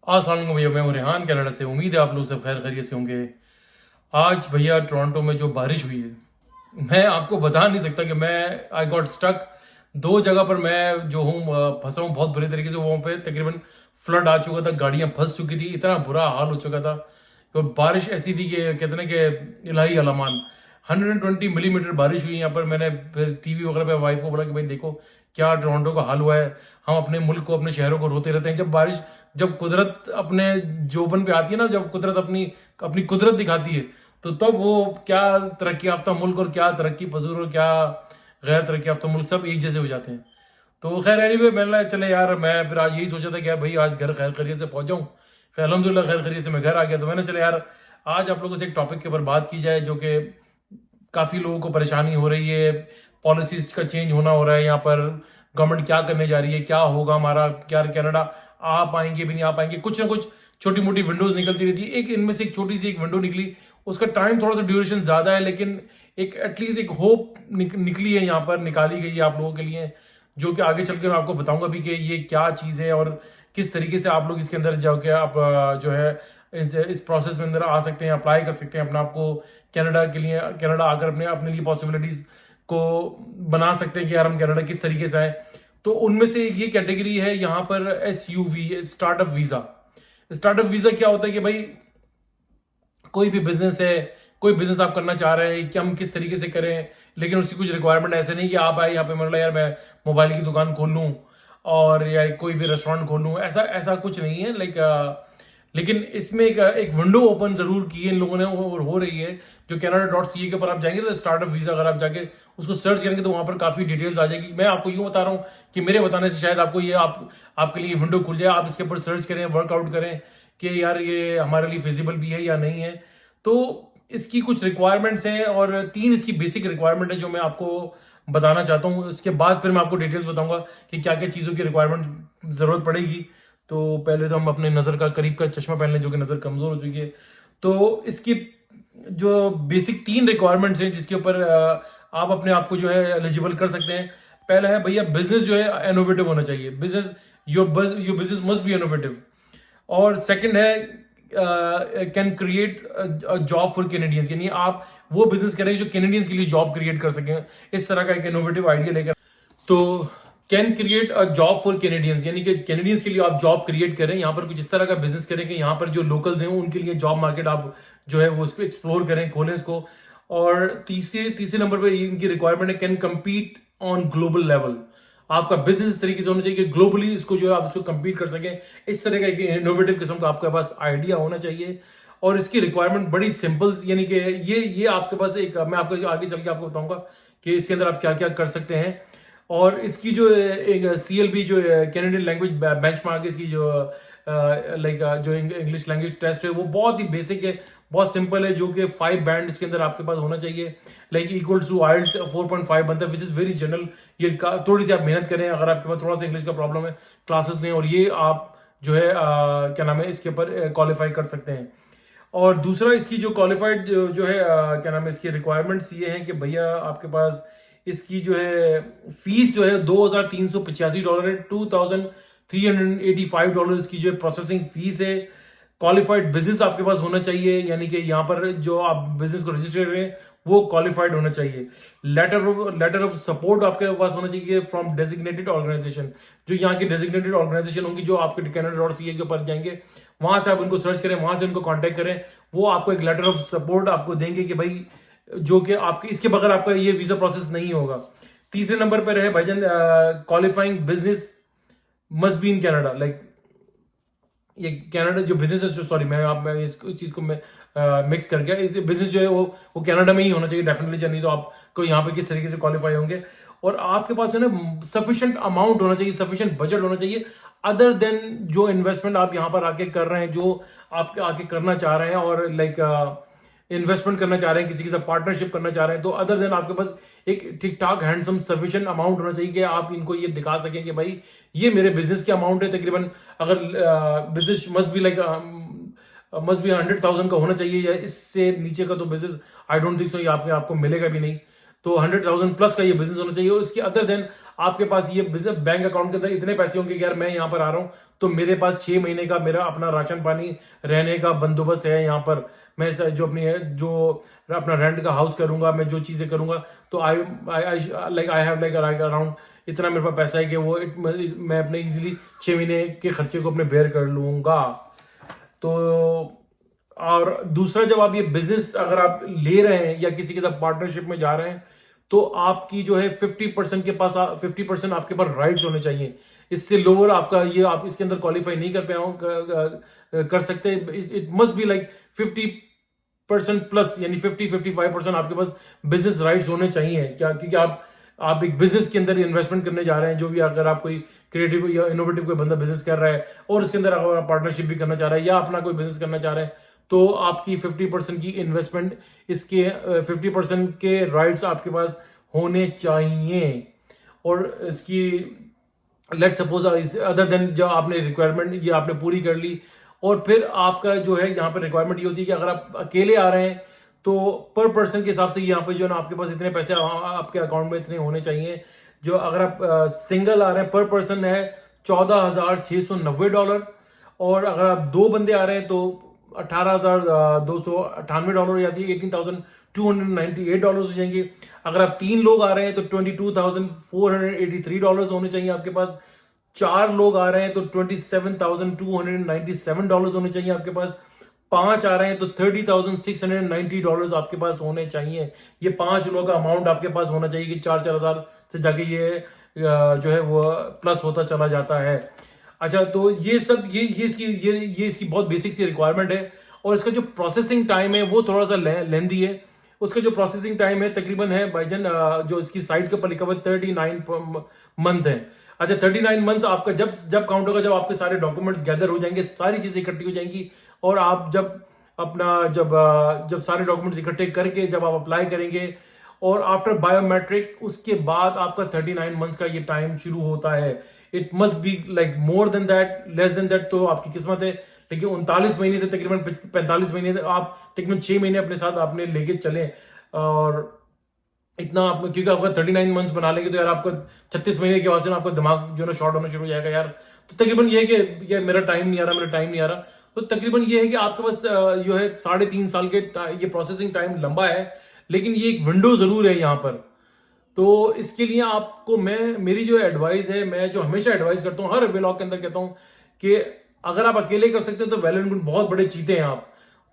अस्सलाम वालेकुम भैया, मैं हूं रेहान कनाडा से। उम्मीद है आप लोग सब खैर खैरियत से होंगे। आज भैया टोरंटो में जो बारिश हुई है, मैं आपको बता नहीं सकता कि मैं आई गॉट स्टक। दो जगह पर मैं जो हूँ फंसा हूँ बहुत बुरी तरीके से। वहाँ पे तकरीबन फ्लड आ चुका था, गाड़ियाँ फंस चुकी थी, इतना बुरा हाल हो चुका था। तो बारिश ऐसी थी कि कहते ना कि इलाही अलामान 120 मिलीमीटर बारिश हुई यहाँ पर। मैंने फिर टीवी वगैरह पे वाइफ को बोला कि भाई देखो क्या टोरंटो का हाल हुआ है। हम अपने मुल्क को, अपने शहरों को रोते रहते हैं। जब कुदरत अपने जोबन पे आती है ना, जब कुदरत अपनी अपनी कुदरत दिखाती है, तो तब वो क्या तरक्की याफ्ता मुल्क और क्या तरक्की पजूर और क्या गैर तरक्की याफ्ता मुल्क सब एक जैसे हो जाते हैं। तो खैर एनीवे मैंने चले यार, मैं फिर आज यही सोचा था कि यार भाई आज घर खैर खैरियत से पहुंच जाऊँ। खैर अल्हम्दुलिल्लाह खैर खैरियत से मैं घर आ गया। तो मैंने चले यार आज आप लोगों से एक टॉपिक के ऊपर बात की जाए जो कि काफ़ी लोगों को परेशानी हो रही है। पॉलिसीज का चेंज होना हो रहा है यहाँ पर। गवर्नमेंट क्या करने जा रही है, क्या होगा हमारा, क्या कनाडा आ पाएंगे भी नहीं आ पाएंगे, कुछ ना कुछ छोटी मोटी विंडोज निकलती रहती है। एक इनमें से एक छोटी सी एक विंडो निकली, उसका टाइम थोड़ा सा ड्यूरेशन ज्यादा है, लेकिन एक एटलीस्ट एक होप निकली है यहाँ पर, निकाली गई है आप लोगों के लिए, जो कि आगे चल के मैं आपको बताऊंगा भी कि ये क्या चीज़ है और किस तरीके से आप लोग इसके अंदर जाके आप जो है इस प्रोसेस में अंदर आ सकते हैं, अप्लाई कर सकते हैं अपने आप को कनाडा के लिए। कनाडा आकर अपने अपने लिए पॉसिबिलिटीज को बना सकते हैं कि यार हम कनाडा किस तरीके से आए। तो उनमें से एक ये कैटेगरी है यहाँ पर SUV, startup visa. Startup visa क्या होता है कि भाई कोई भी बिजनेस है, कोई बिजनेस आप करना चाह रहे हैं कि हम किस तरीके से करें, लेकिन उसकी कुछ रिक्वायरमेंट ऐसे नहीं कि आप आए यहाँ पे मतलब यार मैं मोबाइल की दुकान खोल लूँ और या कोई भी रेस्टोरेंट खोल लूँ, ऐसा ऐसा कुछ नहीं है। लेकिन इसमें एक विंडो ओपन जरूर की है इन लोगों ने, हो रही है। जो Canada.ca के ऊपर आप जाएंगे तो स्टार्टअप वीजा अगर आप जाके उसको सर्च करेंगे तो वहां पर काफी डिटेल्स आ जाएगी। मैं आपको यूं बता रहा हूँ कि मेरे बताने से शायद आपको ये आपके लिए विंडो खुल जाए, आप इसके ऊपर सर्च करें, वर्कआउट करें कि यार ये हमारे लिए फिजिबल भी है या नहीं है। तो इसकी कुछ रिक्वायरमेंट्स हैं और 3 इसकी बेसिक रिक्वायरमेंट है जो मैं आपको बताना चाहता हूँ। उसके बाद फिर मैं आपको डिटेल्स बताऊंगा कि क्या क्या चीज़ों की रिक्वायरमेंट जरूरत पड़ेगी। तो पहले तो हम अपने नज़र का करीब का चश्मा पहन लें, जो कि नज़र कमज़ोर हो चुकी है। तो इसकी जो बेसिक 3 रिक्वायरमेंट्स हैं जिसके ऊपर आप अपने आप को जो है एलिजिबल कर सकते हैं। पहला है भैया बिजनेस जो है इनोवेटिव होना चाहिए। Business your business must be innovative. और सेकंड है can create job for Canadians, यानी आप वो बिजनेस करें जो कैनेडियंस के लिए जॉब क्रिएट कर सकें। इस तरह का एक इनोवेटिव आइडिया लेकर तो can create a job for Canadians, यानी कि कैनेडियंस के लिए आप जॉब क्रिएट करें, यहाँ पर कुछ इस तरह का बिजनेस करें कि यहाँ पर जो लोकल्स हैं उनके लिए जॉब मार्केट आप जो है वो उसको एक्सप्लोर करें, खोलें इसको। और तीसरे नंबर पर इनकी रिक्वायरमेंट है can compete on global level. आपका बिजनेस इस तरीके से होना चाहिए कि ग्लोबली इसको जो है आप इसको कम्पीट कर सकें। इस तरह का एक इनोवेटिव किस्म का आपके पास आइडिया होना चाहिए। और इसकी रिक्वायरमेंट बड़ी सिंपल, यानी कि ये आपके पास एक, मैं आपको आगे चल के आपको बताऊंगा कि इसके अंदर आप क्या क्या कर सकते हैं। और इसकी जो एक CLB जो कैनेडियन लैंग्वेज बेंचमार्क, इसकी जो जो इंग्लिश लैंग्वेज टेस्ट है वो बहुत ही बेसिक है, बहुत सिंपल है, जो कि 5 बैंड इसके अंदर आपके पास होना चाहिए। इक्वल टू IELTS 4.5 बनता है, विच इज वेरी जनरल। ये थोड़ी सी आप मेहनत करें, अगर आपके पास थोड़ा सा इंग्लिश का प्रॉब्लम है, क्लासेस लें और ये आप जो है क्या नाम है इसके ऊपर क्वालिफाई कर सकते हैं। और दूसरा इसकी जो क्वालिफाइड जो है क्या नाम है इसकी रिक्वायरमेंट्स ये हैं कि भैया आपके पास इसकी जो है फीस जो है $2,385 है। $2,385 की जो प्रोसेसिंग फीस है। क्वालिफाइड बिजनेस आपके पास होना चाहिए, यानी कि यहाँ पर जो आप बिजनेस को रजिस्टर करें वो क्वालिफाइड होना चाहिए। लेटर ऑफ सपोर्ट आपके पास होना चाहिए फ्रॉम डेजिग्नेटेड ऑर्गेनाइजेशन। जो यहाँ की डेजिग्नेटेड ऑर्गेनाइजेशन होंगी, जो आपके Canada.ca के ऊपर जाएंगे, वहां से आप उनको सर्च करें, वहां से उनको कांटेक्ट करें, वो आपको एक लेटर ऑफ सपोर्ट आपको देंगे कि भाई जो कि आपके इसके बगैर आपका ये वीजा प्रोसेस नहीं होगा। तीसरे नंबर पर है भाईजान qualifying business must be in Canada. ये कनाडा जो बिजनेस है, सॉरी मैं इस चीज को मैं मिक्स कर गया। इस बिजनेस जो है वो कनाडा में ही होना चाहिए डेफिनेटली, नहीं तो आपको यहाँ पे किस तरीके से क्वालिफाई होंगे। और आपके पास जो है ना सफिशिएंट अमाउंट होना चाहिए, सफिशिएंट बजट होना चाहिए, अदर देन जो इन्वेस्टमेंट आप यहाँ पर आके कर रहे हैं, जो आप आके करना चाह रहे हैं और इन्वेस्टमेंट करना चाह रहे हैं, किसी के साथ पार्टनरशिप करना चाह रहे हैं, तो अदर देन आपके पास एक ठीक ठाक हैंडसम सफिशिएंट अमाउंट होना चाहिए कि आप इनको ये दिखा सकें कि भाई ये मेरे बिजनेस की अमाउंट है। तकरीबन अगर बिजनेस मस्ट बी 100,000 का होना चाहिए, या इससे नीचे का तो business I don't think so ये आपको मिलेगा भी नहीं। तो 100,000 प्लस का ये बिजनेस होना चाहिए। और इसके अदर देन आपके पास ये बिजनेस बैंक अकाउंट के अंदर इतने पैसे होंगे कि यार मैं यहाँ पर आ रहा हूँ तो मेरे पास 6 महीने का मेरा अपना राशन पानी रहने का बंदोबस्त है यहाँ पर। मैं जो अपना रेंट का हाउस करूंगा, मैं जो चीजें करूंगा, तो आई हैव लाइक अराउंड इतना मेरे पास पैसा है कि वो मैं अपने इजीली 6 महीने के खर्चे को अपने बेयर कर लूंगा। तो और दूसरा, जब आप ये बिजनेस अगर आप ले रहे हैं या किसी के साथ पार्टनरशिप में जा रहे हैं, तो आपकी जो है 50% के पास 50% आपके पास राइट्स होने चाहिए। इससे लोअर आपका ये आप इसके अंदर क्वालिफाई नहीं कर सकते। It must be like 50% plus, यानी 50-55% आपके पास बिजनेस राइट्स होने चाहिए। क्या? क्योंकि आप एक बिजनेस के अंदर इन्वेस्टमेंट करने जा रहे हैं, जो भी अगर आप कोई क्रिएटिव या इनोवेटिव कोई बंदा बिजनेस कर रहा है और उसके अंदर अगर पार्टनरशिप भी करना चाह रहा है या अपना कोई बिजनेस करना चाह रहे हैं, तो आपकी 50% की इन्वेस्टमेंट, इसके 50% के राइट्स आपके पास होने चाहिए। और इसकी लेट सपोज अदर देन जो आपने रिक्वायरमेंट ये आपने पूरी कर ली, और फिर आपका जो है यहाँ पर रिक्वायरमेंट ये होती है कि अगर आप अकेले आ रहे हैं तो पर पर्सन के हिसाब से यहाँ पे जो है ना आपके पास इतने पैसे आपके अकाउंट में इतने होने चाहिए। जो अगर आप सिंगल आ रहे हैं, पर पर्सन है $14,690, और अगर आप 2 बंदे आ रहे हैं तो $18,298 या $18,298 हो जाएंगे। अगर आप 3 लोग आ रहे हैं तो $22,483 होने चाहिए आपके पास। 4 लोग आ रहे हैं तो $27,297 होने चाहिए आपके पास। 5 आ रहे हैं तो $30,690 आपके पास होने चाहिए। ये 5 लोगों का अमाउंट आपके पास होना चाहिए कि 4-4 हजार से जाके ये जो है वो प्लस होता चला जाता है। अच्छा, तो ये सब ये इसकी बहुत बेसिक सी रिक्वायरमेंट है। और इसका जो प्रोसेसिंग टाइम है वो थोड़ा सा लेंदी है। उसका जो प्रोसेसिंग टाइम है तकरीबन है भाईजान, जो इसकी साइट के ऊपर लिखा हुआ 39 मंथ है। अच्छा, 39 मंथ आपका जब काउंट होगा, जब आपके सारे डॉक्यूमेंट्स गैदर हो जाएंगे, सारी चीजें इकट्ठी हो जाएंगी, और आप जब सारे डॉक्यूमेंट्स इकट्ठे करके जब आप अप्लाई करेंगे और आफ्टर बायोमेट्रिक, उसके बाद आपका 39 मंथ्स का ये टाइम शुरू होता है। It must be like more than that, less than that तो आपकी किस्मत है। लेकिन 39 महीने से तकरीबन 45 महीने आप तकरीबन 6 महीने अपने साथ आपने लेके चले, और इतना आप, क्योंकि आपका 39 मंथ्स बना लेंगे तो यार आपका 36 महीने के बाद से आपका दिमाग जो है ना शॉर्ट होना शुरू हो जाएगा यार। तो तकरीबन ये है कि ये मेरा टाइम नहीं आ रहा। तो तकरीबन ये है कि आपके पास जो है 3.5 साल के ये प्रोसेसिंग टाइम लंबा है, लेकिन ये एक विंडो जरूर है यहाँ पर। तो इसके लिए आपको मेरी जो एडवाइस है, मैं जो हमेशा एडवाइस करता हूँ, हर व्लॉग के अंदर कहता हूँ कि अगर आप अकेले कर सकते हैं तो वेल एंड गुड, बहुत बड़े चीते हैं आप,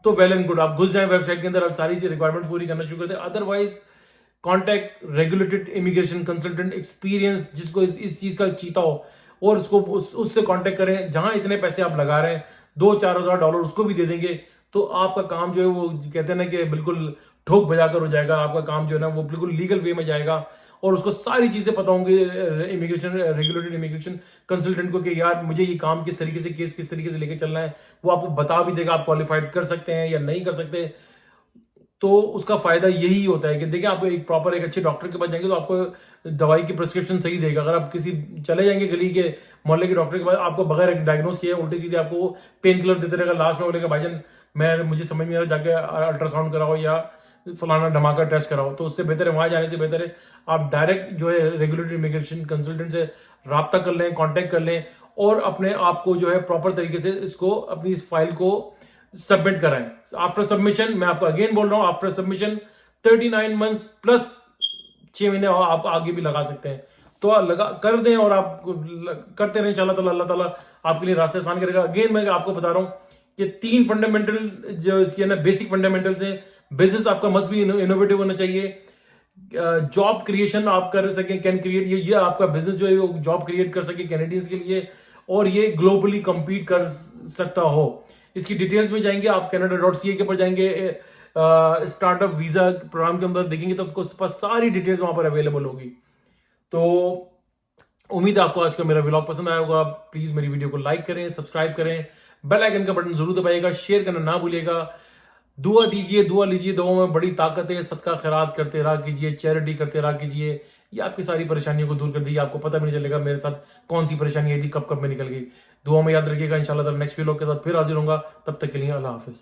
तो वेल एंड गुड, आप घुस जाए वेबसाइट के अंदर, आप सारी रिक्वायरमेंट पूरी करना शुरू कर दें। Otherwise contact regulated immigration consultant experience, जिसको इस चीज का चीता हो, और उसको उससे कॉन्टेक्ट करें। जहां इतने पैसे आप लगा रहे हैं, $2-4 हजार उसको भी दे देंगे, तो आपका काम जो है वो कहते हैं ना कि बिल्कुल ठोक बजाकर हो जाएगा। आपका काम जो है ना वो बिल्कुल लीगल वे में जाएगा, और उसको सारी चीजें पता होंगी रेगुलेटेड इमिग्रेशन कंसल्टेंट को कि यार मुझे ये काम किस तरीके से, केस किस तरीके से लेके चलना है। वो आपको बता भी देगा आप क्वालिफाइड कर सकते हैं या नहीं कर सकते। तो उसका फायदा यही होता है कि देखिए, आप एक अच्छे डॉक्टर के पास जाएंगे तो आपको दवाई की प्रिस्क्रिप्शन सही देगा। अगर आप किसी चले जाएंगे गली के मोहल्ले के डॉक्टर के पास, आपको बगैर डायग्नोज किए उल्टी सीधे आपको पेन किलर देते रहेगा, लास्ट में बोलेगा भाईजान मुझे समझ नहीं आ रहा, जाके अल्ट्रासाउंड कराओ या फलाना धमाका टेस्ट कराओ। तो उससे बेहतर है, वहां जाने से बेहतर है आप डायरेक्ट जो है रेगुलेटरी इमिग्रेशन कंसल्टेंट से राब्ता कर लें, कॉन्टेक्ट कर लें, और अपने आप को जो है प्रॉपर तरीके से इसको अपनी इस फाइल को सबमिट कराएं। आफ्टर सबमिशन, मैं आपको अगेन बोल रहा हूं, आफ्टर सबमिशन 39 मंथ्स प्लस 6 महीने आप आगे भी लगा सकते हैं। तो लगा कर दें और आप करते रहें, इंशाल्लाह ताला अल्लाह ताला आपके लिए रास्ते आसान करेगा। अगेन मैं आपको बता रहा हूं कि 3 फंडामेंटल जो इसकी है ना बेसिक फंडामेंटल्स हैं। बिजनेस आपका मस्ट भी इनोवेटिव होना चाहिए। जॉब क्रिएशन आप कर सकें, कैन क्रिएट, ये आपका बिजनेस जो है वो जॉब क्रिएट कर सके कैनेडियंस के लिए, और ये ग्लोबली कंपीट कर सकता हो। इसकी डिटेल्स में जाएंगे आप canada.ca के ऊपर जाएंगे, स्टार्टअप वीजा प्रोग्राम के अंदर देखेंगे तो आपको पास सारी डिटेल्स वहां पर अवेलेबल होगी। तो उम्मीद है आपको आज का मेरा व्लॉग पसंद आया होगा। प्लीज मेरी वीडियो को लाइक करें, सब्सक्राइब करें, बेल आइकन का बटन जरूर दबाइएगा, शेयर करना ना भूलिएगा। दुआ दीजिए, दुआ लीजिए, दुआ में बड़ी ताकत है। सदका खैरात करते रहा कीजिए, चैरिटी करते रहा कीजिए, ये आपकी सारी परेशानियों को दूर कर देगी। आपको पता भी नहीं चलेगा मेरे साथ कौन सी परेशानी आई थी, कब कब में निकल गई। दुआ में याद रखिएगा। इंशाल्लाह नेक्स्ट व्लॉग के साथ फिर हाजिर होऊंगा। तब तक के लिए अल्लाह हाफिज।